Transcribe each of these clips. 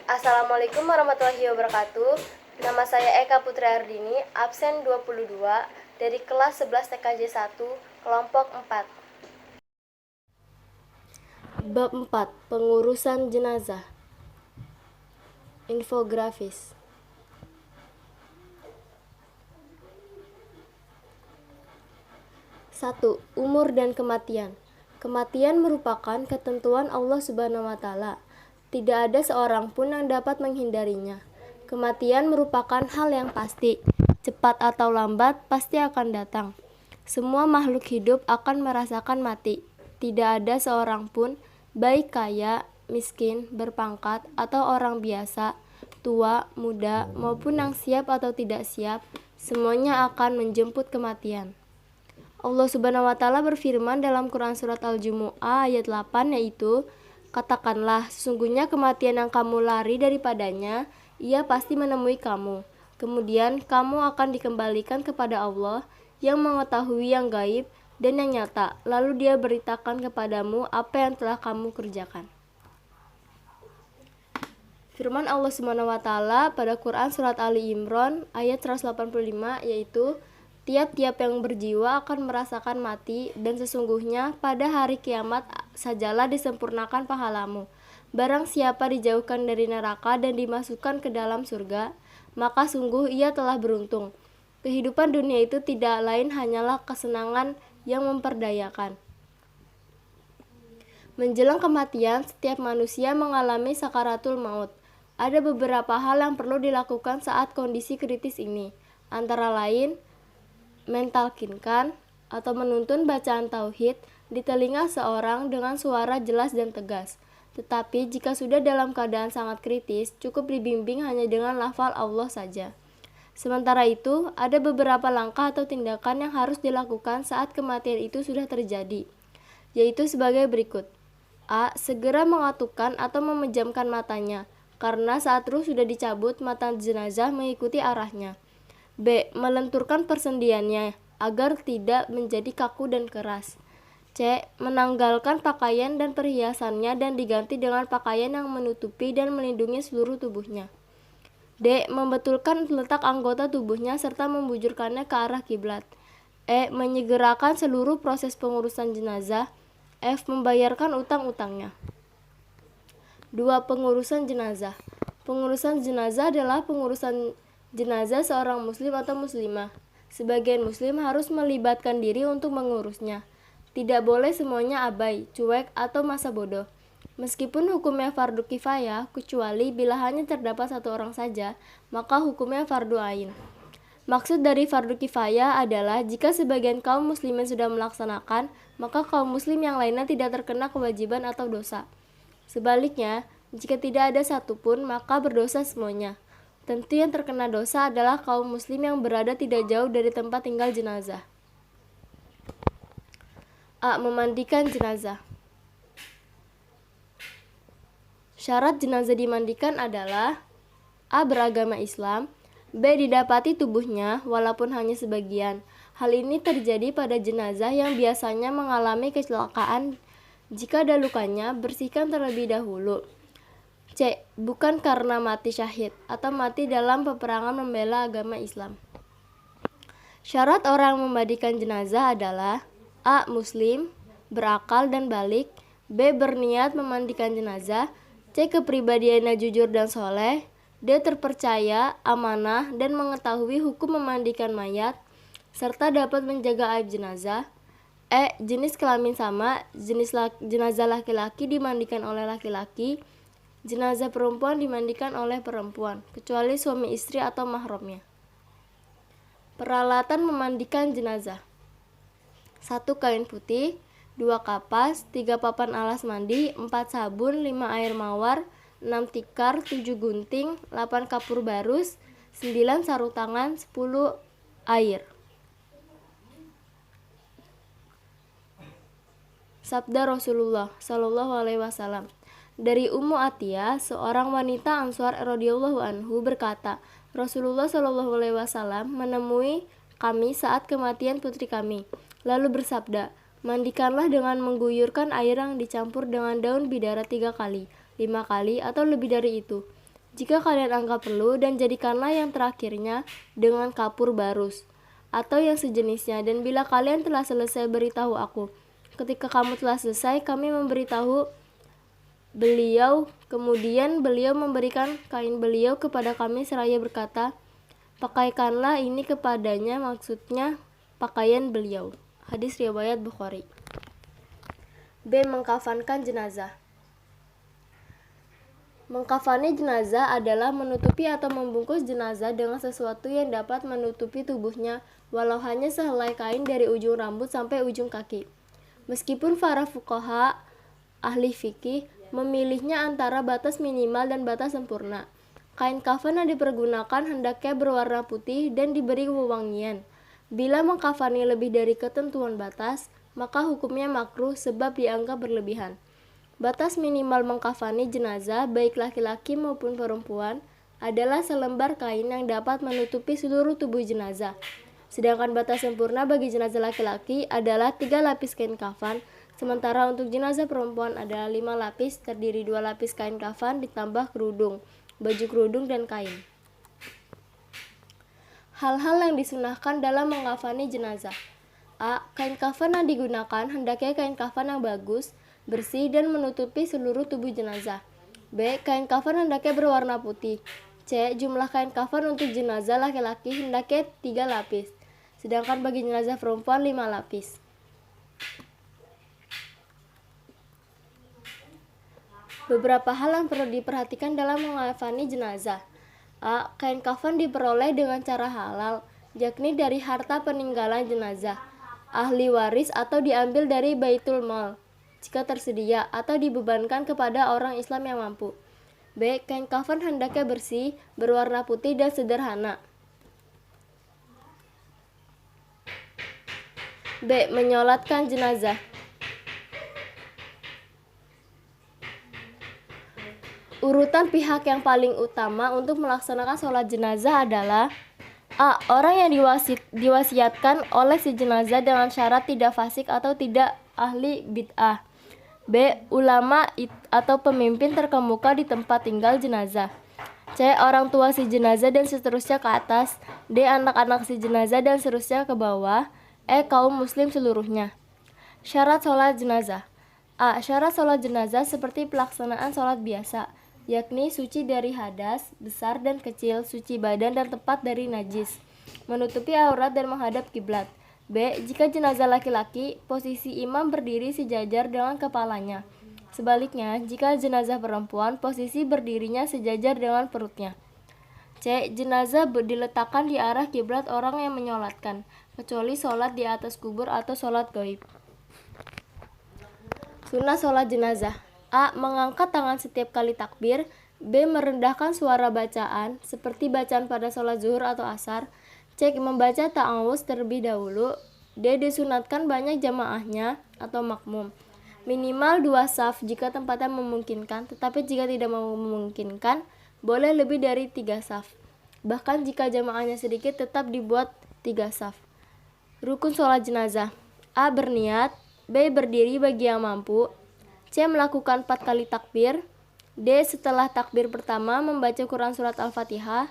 Assalamualaikum warahmatullahi wabarakatuh. Nama saya Eka Putri Ardini, absen 22 dari kelas 11 TKJ 1, kelompok 4. Bab 4. Pengurusan jenazah. Infografis. 1. Umur dan kematian. Kematian merupakan ketentuan Allah Subhanahu wa Ta'ala. Tidak ada seorang pun yang dapat menghindarinya. Kematian merupakan hal yang pasti. Cepat atau lambat pasti akan datang. Semua makhluk hidup akan merasakan mati. Tidak ada seorang pun, baik kaya, miskin, berpangkat, atau orang biasa, tua, muda, maupun yang siap atau tidak siap, semuanya akan menjemput kematian. Allah Subhanahu wa Ta'ala berfirman dalam Quran Surat Al-Jumu'ah ayat 8, yaitu, "Katakanlah, sesungguhnya kematian yang kamu lari daripadanya, ia pasti menemui kamu. Kemudian kamu akan dikembalikan kepada Allah yang mengetahui yang gaib dan yang nyata, lalu Dia beritakan kepadamu apa yang telah kamu kerjakan." Firman Allah Subhanahu wa Ta'ala pada Quran Surat Ali Imran ayat 185, yaitu, "Tiap-tiap yang berjiwa akan merasakan mati, dan sesungguhnya pada hari kiamat sajalah disempurnakan pahalamu. Barang siapa dijauhkan dari neraka dan dimasukkan ke dalam surga, maka sungguh ia telah beruntung. Kehidupan dunia itu tidak lain hanyalah kesenangan yang memperdayakan." Menjelang kematian, setiap manusia mengalami sakaratul maut. Ada beberapa hal yang perlu dilakukan saat kondisi kritis ini, antara lain mentalkinkan atau menuntun bacaan tauhid di telinga seorang dengan suara jelas dan tegas. Tetapi jika sudah dalam keadaan sangat kritis, cukup dibimbing hanya dengan lafal Allah saja. Sementara itu, ada beberapa langkah atau tindakan yang harus dilakukan saat kematian itu sudah terjadi, yaitu sebagai berikut. A. Segera mengatupkan atau memejamkan matanya, karena saat ruh sudah dicabut, mata jenazah mengikuti arahnya. B. Melenturkan persendiannya agar tidak menjadi kaku dan keras. C. Menanggalkan pakaian dan perhiasannya dan diganti dengan pakaian yang menutupi dan melindungi seluruh tubuhnya. D. Membetulkan letak anggota tubuhnya serta membujurkannya ke arah kiblat. E. Menyegerakan seluruh proses pengurusan jenazah. F. Membayarkan utang-utangnya. 2. Pengurusan jenazah. Pengurusan jenazah adalah pengurusan jenazah seorang muslim atau muslimah. Sebagian muslim harus melibatkan diri untuk mengurusnya. Tidak boleh semuanya abai, cuek, atau masa bodoh. Meskipun hukumnya fardu kifayah, kecuali bila hanya terdapat satu orang saja, maka hukumnya fardu ain. Maksud dari fardu kifayah adalah jika sebagian kaum muslimin sudah melaksanakan, maka kaum muslim yang lainnya tidak terkena kewajiban atau dosa. Sebaliknya, jika tidak ada satupun, maka berdosa semuanya. Tentu yang terkena dosa adalah kaum muslim yang berada tidak jauh dari tempat tinggal jenazah. A. Memandikan jenazah. Syarat jenazah dimandikan adalah: A. Beragama Islam. B. Didapati tubuhnya walaupun hanya sebagian. Hal ini terjadi pada jenazah yang biasanya mengalami kecelakaan. Jika ada lukanya, bersihkan terlebih dahulu. C. Bukan karena mati syahid atau mati dalam peperangan membela agama Islam. Syarat orang memandikan jenazah adalah: A. Muslim, berakal dan balik. B. Berniat memandikan jenazah. C. Kepribadiannya jujur dan soleh. D. Terpercaya, amanah, dan mengetahui hukum memandikan mayat, serta dapat menjaga aib jenazah. E. Jenis kelamin sama, jenazah laki-laki dimandikan oleh laki-laki, jenazah perempuan dimandikan oleh perempuan, kecuali suami istri atau mahramnya. Peralatan memandikan jenazah: 1. Kain putih, 2. kapas, 3. papan alas mandi, 4. sabun, 5. air mawar, 6. tikar, 7. gunting, 8. kapur barus, 9. sarung tangan, 10. air. Sabda Rasulullah Shallallahu Alaihi Wasallam dari Ummu Atiyah, seorang wanita Ansar radhiyallahu anhu berkata, Rasulullah Shallallahu Alaihi Wasallam menemui kami saat kematian putri kami, lalu bersabda, mandikanlah dengan mengguyurkan air yang dicampur dengan daun bidara 3 kali, 5 kali, atau lebih dari itu. jika kalian anggap perlu, dan jadikanlah yang terakhirnya dengan kapur barus atau yang sejenisnya. Dan bila kalian telah selesai, beritahu aku. Ketika kamu telah selesai, kami memberitahu beliau. Kemudian beliau memberikan kain beliau kepada kami seraya berkata, pakaikanlah ini kepadanya, maksudnya pakaian beliau. Hadis riwayat Bukhari. B. Mengkafankan jenazah. Mengkafani jenazah adalah menutupi atau membungkus jenazah dengan sesuatu yang dapat menutupi tubuhnya, walau hanya sehelai kain dari ujung rambut sampai ujung kaki. Meskipun para fuqaha ahli fikih memilihnya antara batas minimal dan batas sempurna. Kain kafan yang dipergunakan hendaknya berwarna putih dan diberi wewangian. Bila mengkafani lebih dari ketentuan batas, maka hukumnya makruh sebab dianggap berlebihan. Batas minimal mengkafani jenazah, baik laki-laki maupun perempuan, adalah selembar kain yang dapat menutupi seluruh tubuh jenazah. Sedangkan batas sempurna bagi jenazah laki-laki adalah 3 lapis kain kafan, sementara untuk jenazah perempuan adalah 5 lapis, terdiri 2 lapis kain kafan ditambah kerudung, baju kerudung, dan kain. Hal-hal yang disunahkan dalam mengkafani jenazah. A. Kain kafan yang digunakan hendaknya kain kafan yang bagus, bersih, dan menutupi seluruh tubuh jenazah. B. Kain kafan hendaknya berwarna putih. C. Jumlah kain kafan untuk jenazah laki-laki hendaknya 3 lapis, sedangkan bagi jenazah perempuan 5 lapis. Beberapa hal yang perlu diperhatikan dalam mengkafani jenazah. A. Kain kafan diperoleh dengan cara halal, yakni dari harta peninggalan jenazah, ahli waris, atau diambil dari baitul mal jika tersedia, atau dibebankan kepada orang Islam yang mampu. B. Kain kafan hendaknya bersih, berwarna putih, dan sederhana. B. Menyolatkan jenazah. Urutan pihak yang paling utama untuk melaksanakan sholat jenazah adalah A. Orang yang diwasiatkan oleh si jenazah dengan syarat tidak fasik atau tidak ahli bid'ah. B. Ulama atau pemimpin terkemuka di tempat tinggal jenazah. C. Orang tua si jenazah dan seterusnya ke atas. D. Anak-anak si jenazah dan seterusnya ke bawah. E. Kaum muslim seluruhnya. Syarat sholat jenazah. A. Syarat sholat jenazah seperti pelaksanaan sholat biasa, yakni suci dari hadas besar dan kecil, suci badan dan tempat dari najis, menutupi aurat dan menghadap kiblat. B. Jika jenazah laki-laki, posisi imam berdiri sejajar dengan kepalanya. Sebaliknya, jika jenazah perempuan, posisi berdirinya sejajar dengan perutnya. C. Jenazah diletakkan di arah kiblat orang yang menyolatkan, kecuali sholat di atas kubur atau sholat gaib. Sunnah sholat jenazah. A. Mengangkat tangan setiap kali takbir. B. Merendahkan suara bacaan, seperti bacaan pada sholat zuhur atau asar. C. Membaca ta'awuz terlebih dahulu. D. Disunatkan banyak jamaahnya atau makmum, minimal 2 saf jika tempatnya memungkinkan, tetapi jika tidak memungkinkan, boleh lebih dari 3 saf. Bahkan jika jamaahnya sedikit, tetap dibuat 3 saf. Rukun sholat jenazah. A. Berniat. B. Berdiri bagi yang mampu. C. Melakukan 4 kali takbir. D. Setelah takbir pertama membaca Quran surat Al-Fatihah.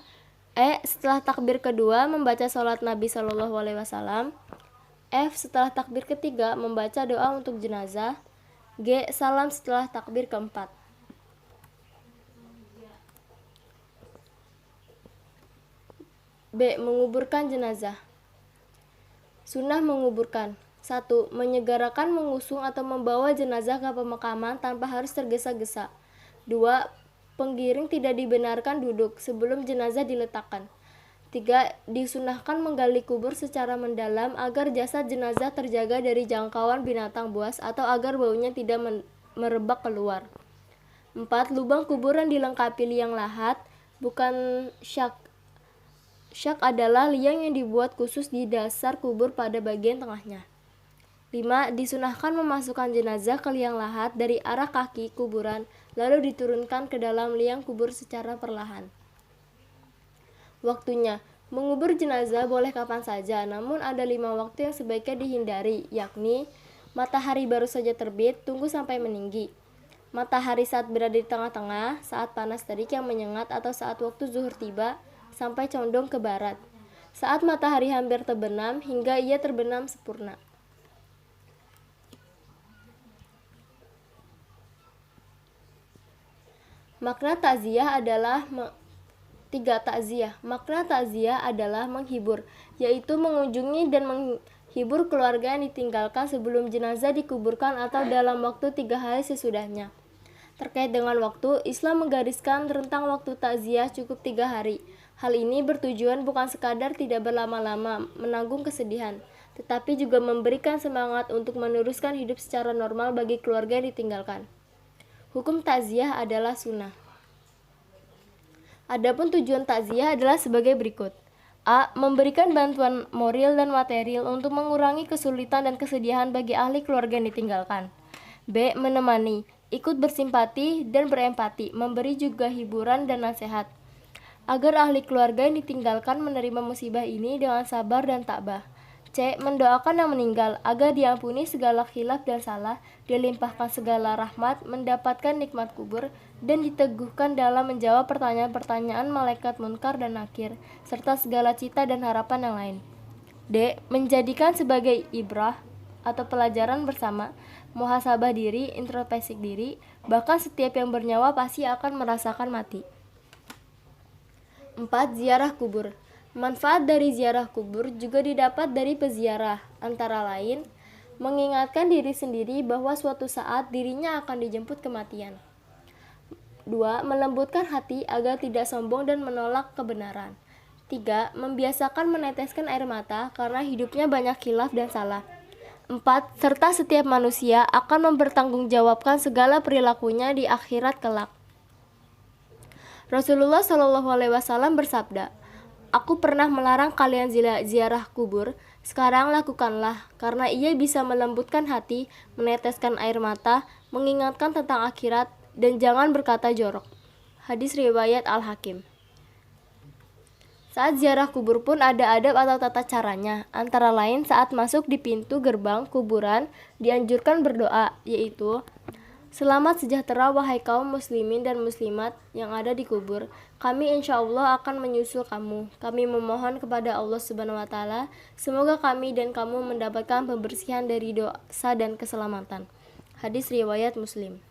E. Setelah takbir kedua membaca sholat Nabi SAW. F. Setelah takbir ketiga membaca doa untuk jenazah. G. Salam setelah takbir keempat. B. Menguburkan jenazah. Sunnah menguburkan. 1. Menyegerakan, mengusung atau membawa jenazah ke pemakaman tanpa harus tergesa-gesa. 2. Penggiring tidak dibenarkan duduk sebelum jenazah diletakkan. 3. Disunahkan menggali kubur secara mendalam agar jasad jenazah terjaga dari jangkauan binatang buas atau agar baunya tidak merebak keluar. 4. Lubang kubur yang dilengkapi liang lahat, bukan syak. Syak adalah liang yang dibuat khusus di dasar kubur pada bagian tengahnya. 5. Disunahkan memasukkan jenazah ke liang lahat dari arah kaki kuburan, lalu diturunkan ke dalam liang kubur secara perlahan. Waktunya. Mengubur jenazah boleh kapan saja, namun ada 5 waktu yang sebaiknya dihindari, yakni matahari baru saja terbit, tunggu sampai meninggi. matahari saat berada di tengah-tengah, saat panas terik yang menyengat atau saat waktu zuhur tiba, sampai condong ke barat, saat matahari hampir terbenam hingga ia terbenam sempurna. Makna takziah adalah Makna takziah adalah menghibur, yaitu mengunjungi dan menghibur keluarga yang ditinggalkan sebelum jenazah dikuburkan atau dalam waktu 3 hari sesudahnya. Terkait dengan waktu, Islam menggariskan rentang waktu takziah cukup 3 hari. Hal ini bertujuan bukan sekadar tidak berlama-lama menanggung kesedihan, tetapi juga memberikan semangat untuk meneruskan hidup secara normal bagi keluarga yang ditinggalkan. Hukum takziah adalah sunnah. Adapun tujuan takziah adalah sebagai berikut. A. Memberikan bantuan moral dan material untuk mengurangi kesulitan dan kesedihan bagi ahli keluarga yang ditinggalkan. B. Menemani, ikut bersimpati dan berempati, memberi juga hiburan dan nasihat, agar ahli keluarga yang ditinggalkan menerima musibah ini dengan sabar dan tabah. C. Mendoakan yang meninggal agar diampuni segala khilaf dan salah, dilimpahkan segala rahmat, mendapatkan nikmat kubur, dan diteguhkan dalam menjawab pertanyaan-pertanyaan malaikat munkar dan nakir, serta segala cita dan harapan yang lain. D. Menjadikan sebagai ibrah atau pelajaran bersama, muhasabah diri, introspeksi diri, bahkan setiap yang bernyawa pasti akan merasakan mati. 4. Ziarah kubur. Manfaat dari ziarah kubur juga didapat dari peziarah, antara lain, mengingatkan diri sendiri bahwa suatu saat dirinya akan dijemput kematian. 2. Melembutkan hati agar tidak sombong dan menolak kebenaran. 3. Membiasakan meneteskan air mata karena hidupnya banyak khilaf dan salah. 4. Serta setiap manusia akan mempertanggungjawabkan segala perilakunya di akhirat kelak. Rasulullah SAW bersabda, "Aku pernah melarang kalian ziarah kubur, sekarang lakukanlah, karena ia bisa melembutkan hati, meneteskan air mata, mengingatkan tentang akhirat, dan jangan berkata jorok." Hadis riwayat Al-Hakim. Saat ziarah kubur pun ada adab atau tata caranya, antara lain saat masuk di pintu gerbang kuburan dianjurkan berdoa, yaitu, "Selamat sejahtera wahai kaum muslimin dan muslimat yang ada di kubur. Kami insya Allah akan menyusul kamu. Kami memohon kepada Allah Subhanahu wa Ta'ala, semoga kami dan kamu mendapatkan pembersihan dari dosa dan keselamatan." Hadis riwayat Muslim.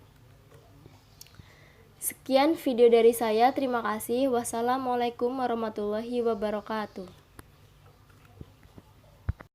Sekian video dari saya. Terima kasih. Wassalamualaikum warahmatullahi wabarakatuh.